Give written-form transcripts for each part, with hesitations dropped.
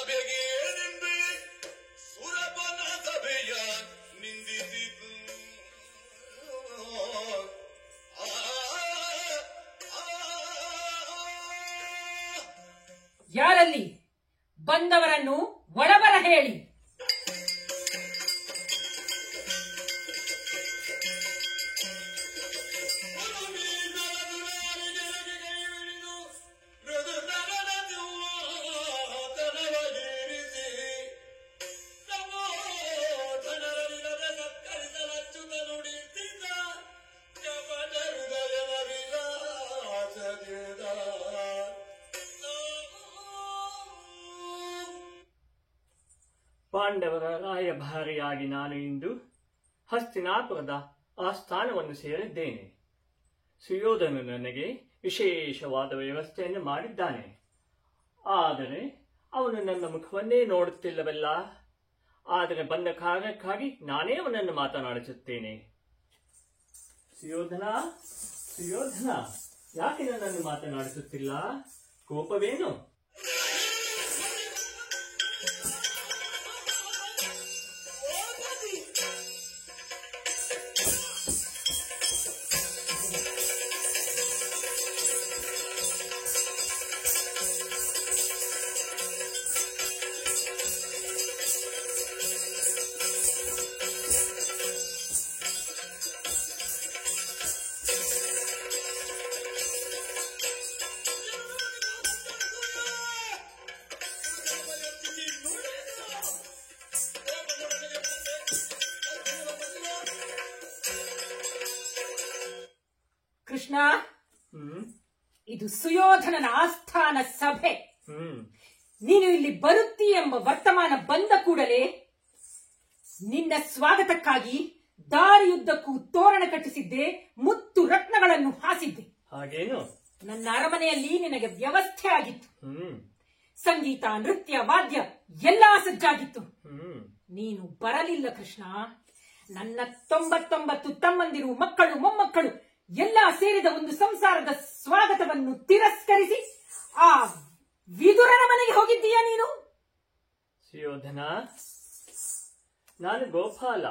ಸಭೆಗೆ ನಿಂಬೆ ಸುರಪನ ಸಭೆಯ ನಿಂದಿಸಿತು. ಯಾರಲ್ಲಿ ಬಂದವರನ್ನು ಒಳಬರ ಹೇಳಿ. ಪಾಂಡವರ ರಾಯಭಾರಿಯಾಗಿ ನಾನು ಇಂದು ಹಸ್ತಿನಾಪುರದ ಆಸ್ಥಾನವನ್ನು ಸೇರಿದ್ದೇನೆ. ಸುಯೋಧನು ನನಗೆ ವಿಶೇಷವಾದ ವ್ಯವಸ್ಥೆಯನ್ನು ಮಾಡಿದ್ದಾನೆ. ಆದರೆ ಅವನು ನನ್ನ ಮುಖವನ್ನೇ ನೋಡುತ್ತಿಲ್ಲವಲ್ಲ. ಆದರೆ ಬಂದ ಕಾರಣಕ್ಕಾಗಿ ನಾನೇ ಅವನನ್ನು ಮಾತನಾಡಿಸುತ್ತೇನೆ. ಸುಯೋಧನ, ಸುಯೋಧನ, ಯಾಕೆ ನನ್ನನ್ನು ಮಾತನಾಡಿಸುತ್ತಿಲ್ಲ? ಕೋಪವೇನು? ಕೃಷ್ಣ, ಇದು ಸುಯೋಧನನ ಆಸ್ಥಾನ ಸಭೆ. ನೀನು ಇಲ್ಲಿ ಬರುತ್ತಿ ಎಂಬ ವರ್ತಮಾನ ಬಂದ ಕೂಡಲೇ ನಿನ್ನ ಸ್ವಾಗತಕ್ಕಾಗಿ ದಾರಿಯುದ್ದಕ್ಕೂ ತೋರಣ ಕಟ್ಟಿಸಿದ್ದೆ, ಮುತ್ತು ರತ್ನಗಳನ್ನು ಹಾಸಿದ್ದೆ. ಹಾಗೇನು? ನನ್ನ ಅರಮನೆಯಲ್ಲಿ ನಿನಗೆ ವ್ಯವಸ್ಥೆ ಆಗಿತ್ತು. ಸಂಗೀತ, ನೃತ್ಯ, ವಾದ್ಯ ಎಲ್ಲಾ ಸಜ್ಜಾಗಿತ್ತು. ನೀನು ಬರಲಿಲ್ಲ ಕೃಷ್ಣ. ನನ್ನ 99 ತಮ್ಮಂದಿರು, ಮಕ್ಕಳು, ಮೊಮ್ಮಕ್ಕಳು ಎಲ್ಲ ಸೇರಿದ ಒಂದು ಸಂಸಾರದ ಸ್ವಾಗತವನ್ನು ತಿರಸ್ಕರಿಸಿ ಆ ವಿದುರನ ಮನೆಗೆ ಹೋಗಿದ್ದೀಯಾ ನೀನು? ಸುಯೋಧನ, ನಾನು ಗೋಪಾಲ,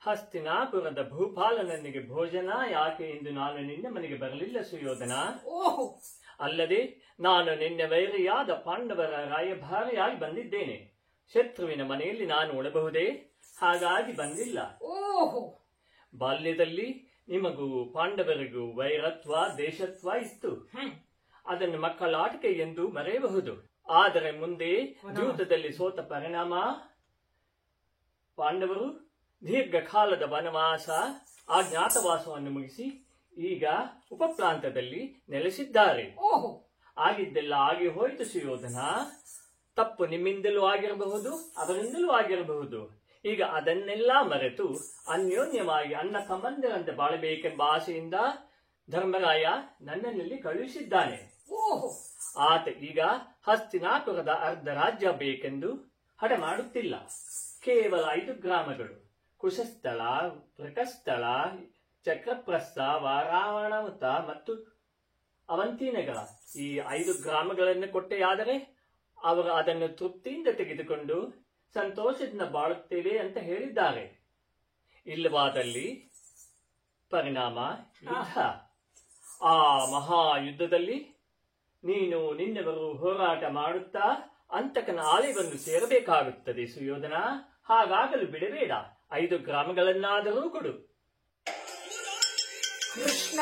ಹಸ್ತಿನಾಪುರದ ಭೂಪಾಲನನಿಗೆ ಭೋಜನ ಯಾಕೆ ಎಂದು ನಾನು ನಿನ್ನ ಮನೆಗೆ ಬರಲಿಲ್ಲ ಸುಯೋಧನ. ಓಹೋ, ಅಲ್ಲದೆ ನಾನು ನಿನ್ನ ವೈರಿಯಾದ ಪಾಂಡವರ ರಾಯಭಾರಿಯಾಗಿ ಬಂದಿದ್ದೇನೆ. ಶತ್ರುವಿನ ಮನೆಯಲ್ಲಿ ನಾನು ಉಳಬಹುದೇ? ಹಾಗಾಗಿ ಬಂದಿಲ್ಲ. ಓಹೋ, ಬಾಲ್ಯದಲ್ಲಿ ನಿಮಗೂ ಪಾಂಡವರಿಗೂ ವೈರತ್ವ, ದೇಶತ್ವ ಇತ್ತು. ಅದನ್ನು ಮಕ್ಕಳಾಟಿಕೆ ಎಂದು ಮರೆಯಬಹುದು. ಆದರೆ ಮುಂದೆ ಯುದ್ಧದಲ್ಲಿ ಸೋತ ಪರಿಣಾಮ ಪಾಂಡವರು ದೀರ್ಘಕಾಲದ ವನವಾಸ, ಅಜ್ಞಾತವಾಸವನ್ನು ಮುಗಿಸಿ ಈಗ ಉಪಪ್ರಾಂತದಲ್ಲಿ ನೆಲೆಸಿದ್ದಾರೆ. ಆಗಿದ್ದೆಲ್ಲ ಆಗಿ ಹೋಯಿತು ಸುಯೋಧನ. ತಪ್ಪು ನಿಮ್ಮಿಂದಲೂ ಆಗಿರಬಹುದು, ಅವರಿಂದಲೂ ಆಗಿರಬಹುದು. ಈಗ ಅದನ್ನೆಲ್ಲ ಮರೆತು ಅನ್ಯೋನ್ಯವಾಗಿ ಅಣ್ಣ ಸಂಬಂಧರಂತೆ ಬಾಳಬೇಕೆಂಬ ಆಸೆಯಿಂದ ಧರ್ಮರಾಯ ನನ್ನನ್ನಲ್ಲಿ ಕಳುಹಿಸಿದ್ದಾನೆ. ಆತ ಈಗ ಹಸ್ತಿನಾಪುರದ ಅರ್ಧ ರಾಜ್ಯ ಬೇಕೆಂದು ಹಠ ಮಾಡುತ್ತಿಲ್ಲ. ಕೇವಲ 5 ಗ್ರಾಮಗಳು, ಕುಶಸ್ಥಳ, ಪ್ರಕಸ್ಥಳ, ಚಕ್ರಪ್ರಸ್ಥ, ವಾರಾವಣಮುತ ಮತ್ತು ಅವಂತಿನಗರ, ಈ 5 ಗ್ರಾಮಗಳನ್ನು ಕೊಟ್ಟೆಯಾದರೆ ಅವರು ಅದನ್ನು ತೃಪ್ತಿಯಿಂದ ತೆಗೆದುಕೊಂಡು ಸಂತೋಷದಿಂದ ಬಾಳುತ್ತೇವೆ ಅಂತ ಹೇಳಿದ್ದಾರೆ. ಇಲ್ಲವಾದಲ್ಲಿ ಪರಿಣಾಮ ಯುದ್ಧ. ಆ ಮಹಾಯುದ್ಧದಲ್ಲಿ ನೀನು ನಿನ್ನವರು ಹೋರಾಟ ಮಾಡುತ್ತಾ ಅಂತಕನ ಆಲೆಯನ್ನು ಸೇರಬೇಕಾಗುತ್ತದೆ ಸುಯೋಧನ. ಹಾಗಾಗಲು ಬಿಡಬೇಡ. 5 ಗ್ರಾಮಗಳನ್ನಾದರೂ ಕೊಡು. ಕೃಷ್ಣ,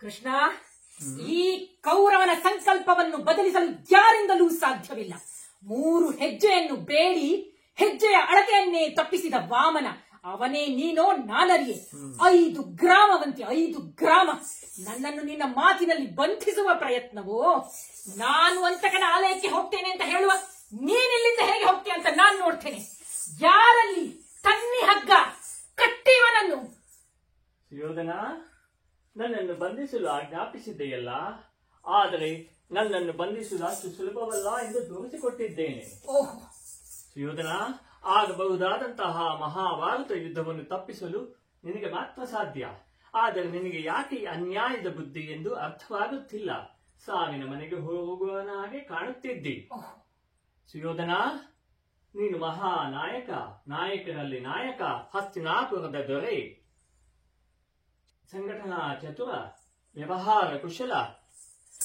ಕೃಷ್ಣ, ಈ ಕೌರವನ ಸಂಕಲ್ಪವನ್ನು ಬದಲಿಸಲು ಯಾರಿಂದಲೂ ಸಾಧ್ಯವಿಲ್ಲ. 3 ಹೆಜ್ಜೆಯನ್ನು ಬೇಡಿ ಹೆಜ್ಜೆಯ ಅಳತೆಯನ್ನೇ ತಪ್ಪಿಸಿದ ವಾಮನ ಅವನೇ ನೀನೋ ನಾನರಿಯೇ. 5 ಗ್ರಾಮವಂತೆ, 5 ಗ್ರಾಮ. ನನ್ನನ್ನು ನಿನ್ನ ಮಾತಿನಲ್ಲಿ ಬಂಧಿಸುವ ಪ್ರಯತ್ನವೋ? ನಾನು ಅಂತಕನ ಆಲಯಕ್ಕೆ ಹೋಗ್ತೇನೆ ಅಂತ ಹೇಳುವ ನೀನಿಲ್ಲಿಂದ ಹೇಗೆ ಹೋಗ್ತೀಯ ಅಂತ ನಾನು ನೋಡ್ತೇನೆ. ಯಾರಲ್ಲಿ ತನ್ನಿ ಹಗ್ಗ ಕಟ್ಟಿವನನ್ನು. ಸುಯೋಧನ, ನನ್ನನ್ನು ಬಂಧಿಸಲು ಆಜ್ಞಾಪಿಸಿದ್ದೆಯಲ್ಲ, ಆದರೆ ನನ್ನನ್ನು ಬಂಧಿಸುವುದು ಅಷ್ಟು ಸುಲಭವಲ್ಲ ಎಂದು ತೋರಿಸಿಕೊಟ್ಟಿದ್ದೇನೆ. ಓಹೋ ಸುಯೋಧನ, ಆಗಬಹುದಾದಂತಹ ಮಹಾಭಾರತ ಯುದ್ಧವನ್ನು ತಪ್ಪಿಸಲು ನಿನಗೆ ಮಾತ್ರ ಸಾಧ್ಯ. ಆದರೆ ನಿನಗೆ ಯಾಕೆ ಈ ಅನ್ಯಾಯದ ಬುದ್ಧಿ ಎಂದು ಅರ್ಥವಾಗುತ್ತಿಲ್ಲ. ಸಾವಿನ ಮನೆಗೆ ಹೋಗುವನ ಹಾಗೆ ಕಾಣುತ್ತಿದ್ದಿ. ಸುಯೋಧನ, ನೀನು ಮಹಾನಾಯಕ, ನಾಯಕರಲ್ಲಿ ನಾಯಕ, ಹಸ್ತಿನಾಪುರದ ದೊರೆ, ಸಂಘಟನಾ ಚತುರ, ವ್ಯವಹಾರ ಕುಶಲ.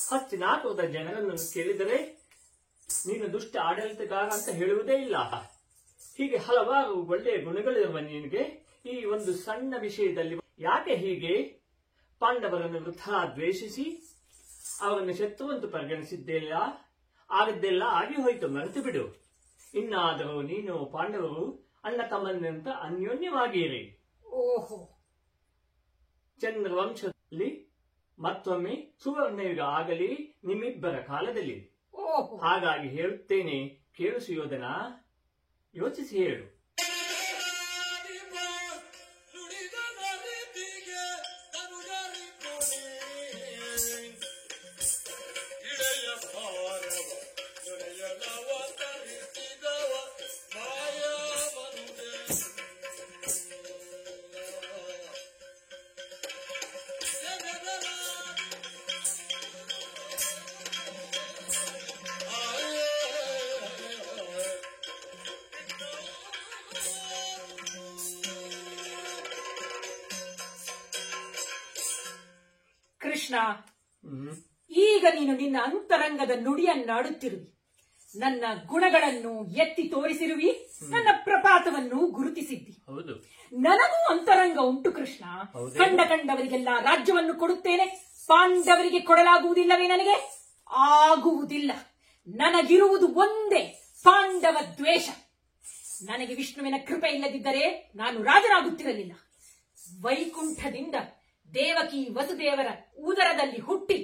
ಹಸ್ತಿನಾಪುರದ ಜನರನ್ನು ಕೇಳಿದರೆ ನೀನು ದುಷ್ಟ ಆಡಳಿತಗಾರ ಅಂತ ಹೇಳುವುದೇ ಇಲ್ಲ. ಹೀಗೆ ಹಲವಾರು ಒಳ್ಳೆಯ ಗುಣಗಳಿರುವ ನಿನಗೆ ಈ ಒಂದು ಸಣ್ಣ ವಿಷಯದಲ್ಲಿ ಯಾಕೆ ಹೀಗೆ ಪಾಂಡವರನ್ನು ವೃಥಾ ದ್ವೇಷಿಸಿ ಅವರನ್ನು ಶತ್ರುವಂತೂ ಪರಿಗಣಿಸಿದ್ದೆಲ್ಲ? ಆಗಿದ್ದೆಲ್ಲ ಆಗಿ ಹೋಯಿತು, ಮರೆತು ಬಿಡು. ಇನ್ನಾದರೂ ನೀನು ಪಾಂಡವರು ಅಣ್ಣ ತಮ್ಮನಂತ ಅನ್ಯೋನ್ಯವಾಗಿರಿ. ಓಹೋ, ಚಂದ್ರವಂಶದಲ್ಲಿ ಮತ್ತೊಮ್ಮೆ ಸುವರ್ಣಯುಗ ಆಗಲಿ ನಿಮ್ಮಿಬ್ಬರ ಕಾಲದಲ್ಲಿ. ಓಹೋ, ಹಾಗಾಗಿ ಹೇಳುತ್ತೇನೆ, ಕೇಳು ಸುಯೋಧನ, ಯೋಚಿಸಿ ಹೇಳು. ಕೃಷ್ಣ, ಈಗ ನೀನು ನಿನ್ನ ಅಂತರಂಗದ ನುಡಿಯನ್ನಾಡುತ್ತಿರುವಿ. ನನ್ನ ಗುಣಗಳನ್ನು ಎತ್ತಿ ತೋರಿಸಿರುವಿ, ನನ್ನ ಪ್ರಪಾತವನ್ನು ಗುರುತಿಸಿದ್ದಿ. ನನಗೂ ಅಂತರಂಗ ಉಂಟು ಕೃಷ್ಣ. ಕಂಡವರಿಗೆಲ್ಲ ರಾಜ್ಯವನ್ನು ಕೊಡುತ್ತೇನೆ, ಪಾಂಡವರಿಗೆ ಕೊಡಲಾಗುವುದಿಲ್ಲವೇ? ನನಗೆ ಆಗುವುದಿಲ್ಲ. ನನಗಿರುವುದು ಒಂದೇ ಪಾಂಡವ ದ್ವೇಷ. ನನಗೆ ವಿಷ್ಣುವಿನ ಕೃಪೆ ಇಲ್ಲದಿದ್ದರೆ ನಾನು ರಾಜನಾಗುತ್ತಿರಲಿಲ್ಲ. ವೈಕುಂಠದಿಂದ ದೇವಕಿ ವಸುದೇವರ ಉದರದಲ್ಲಿ ಹುಟ್ಟಿ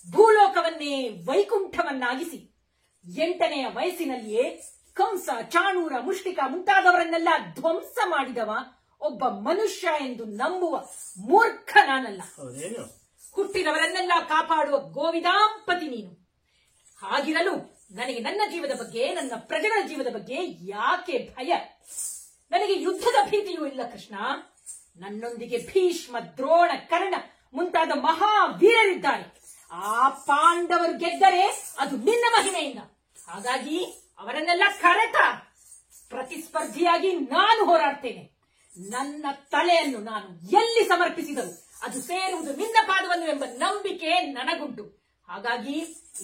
ಭೂಲೋಕವನ್ನೇ ವೈಕುಂಠವನ್ನಾಗಿಸಿ 8ನೆಯ ವಯಸ್ಸಿನಲ್ಲಿಯೇ ಕಂಸ, ಚಾಣೂರ, ಮುಷ್ಟಿಕ ಮುಂತಾದವರನ್ನೆಲ್ಲ ಧ್ವಂಸ ಮಾಡಿದವ ಒಬ್ಬ ಮನುಷ್ಯ ಎಂದು ನಂಬುವ ಮೂರ್ಖ ನಾನಲ್ಲ. ಹುಟ್ಟಿದವರನ್ನೆಲ್ಲ ಕಾಪಾಡುವ ಗೋವಿದಾಂಪತಿ ನೀನು. ಹಾಗಿರಲು ನನಗೆ ನನ್ನ ಜೀವದ ಬಗ್ಗೆ, ನನ್ನ ಪ್ರಜೆಗಳ ಜೀವದ ಬಗ್ಗೆ ಯಾಕೆ ಭಯ? ನನಗೆ ಯುದ್ಧದ ಭೀತಿಯೂ ಇಲ್ಲ ಕೃಷ್ಣ. ನನ್ನೊಂದಿಗೆ ಭೀಷ್ಮ, ದ್ರೋಣ, ಕರ್ಣ ಮುಂತಾದ ಮಹಾವೀರರಿದ್ದಾರೆ. ಆ ಪಾಂಡವರು ಗೆದ್ದರೆ ಅದು ನಿನ್ನ ಮಹಿಮೆಯಿಂದ. ಹಾಗಾಗಿ ಅವರನ್ನೆಲ್ಲ ಕರೆತ ಪ್ರತಿಸ್ಪರ್ಧಿಯಾಗಿ ನಾನು ಹೋರಾಡ್ತೇನೆ. ನನ್ನ ತಲೆಯನ್ನು ನಾನು ಎಲ್ಲಿ ಸಮರ್ಪಿಸಿದರು ಅದು ಸೇರುವುದು ನಿನ್ನ ಪಾದವನ್ನು ಎಂಬ ನಂಬಿಕೆ ನನಗುಂಟು. ಹಾಗಾಗಿ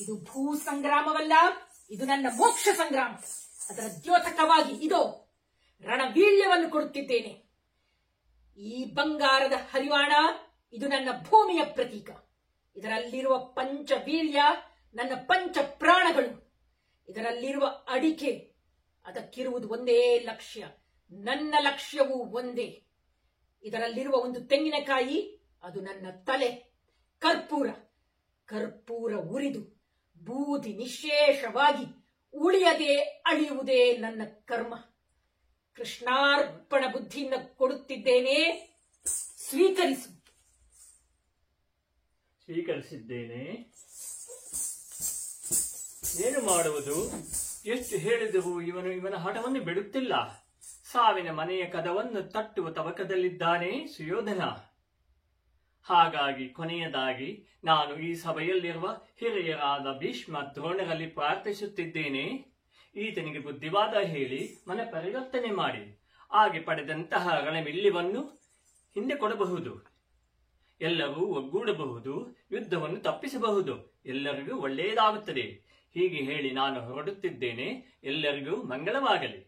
ಇದು ಭೂ ಸಂಗ್ರಾಮವಲ್ಲ, ಇದು ನನ್ನ ಮೋಕ್ಷ ಸಂಗ್ರಾಮ. ಅದರ ದ್ಯೋತಕವಾಗಿ ಇದೋ ರಣವೀಳ್ಯವನ್ನು ಕೊಡುತ್ತಿದ್ದೇನೆ. ಈ ಬಂಗಾರದ ಹರಿವಾಣ ಇದು ನನ್ನ ಭೂಮಿಯ ಪ್ರತೀಕ. ಇದರಲ್ಲಿರುವ ಪಂಚವೀರ್ಯ ನನ್ನ ಪಂಚ ಪ್ರಾಣಗಳು. ಇದರಲ್ಲಿರುವ ಅಡಿಕೆ, ಅದಕ್ಕಿರುವುದು ಒಂದೇ ಲಕ್ಷ್ಯ. ನನ್ನ ಲಕ್ಷ್ಯವೂ ಒಂದೇ. ಇದರಲ್ಲಿರುವ ಒಂದು ತೆಂಗಿನಕಾಯಿ, ಅದು ನನ್ನ ತಲೆ. ಕರ್ಪೂರ ಉರಿದು ಬೂದಿ ನಿಶೇಷವಾಗಿ ಉಳಿಯದೆ ಅಳಿಯುವುದೇ ನನ್ನ ಕರ್ಮ. ಕೃಷ್ಣಾರ್ಪಣ ಬುದ್ಧಿಯಿಂದ ಕೊಡುತ್ತಿದ್ದೇನೆ, ಸ್ವೀಕರಿಸು. ಸ್ವೀಕರಿಸಿದ್ದೇನೆ. ಏನು ಮಾಡುವುದು? ಎಷ್ಟು ಹೇಳಿದರೂ ಇವನ ಹಠವನ್ನು ಬಿಡುತ್ತಿಲ್ಲ. ಸಾವಿನ ಮನೆಯ ಕದವನ್ನು ತಟ್ಟುವ ತವಕದಲ್ಲಿದ್ದಾನೆ ಸುಯೋಧನ. ಹಾಗಾಗಿ ಕೊನೆಯದಾಗಿ ನಾನು ಈ ಸಭೆಯಲ್ಲಿರುವ ಹಿರಿಯರಾದ ಭೀಷ್ಮ, ದ್ರೋಣರಲ್ಲಿ ಪ್ರಾರ್ಥಿಸುತ್ತಿದ್ದೇನೆ, ಈತನಿಗೆ ಬುದ್ಧಿವಾದ ಹೇಳಿ ಮನ ಪರಿವರ್ತನೆ ಮಾಡಿ ಹಾಗೆ ಪಡೆದಂತಹ ರಣವಿಲ್ಲಿವನ್ನು ಹಿಂದೆ ಕೊಡಬಹುದು. ಎಲ್ಲರೂ ಒಗ್ಗೂಡಬಹುದು, ಯುದ್ಧವನ್ನು ತಪ್ಪಿಸಬಹುದು, ಎಲ್ಲರಿಗೂ ಒಳ್ಳೆಯದಾಗುತ್ತದೆ. ಹೀಗೆ ಹೇಳಿ ನಾನು ಹೊರಡುತ್ತಿದ್ದೇನೆ. ಎಲ್ಲರಿಗೂ ಮಂಗಳವಾಗಲಿ.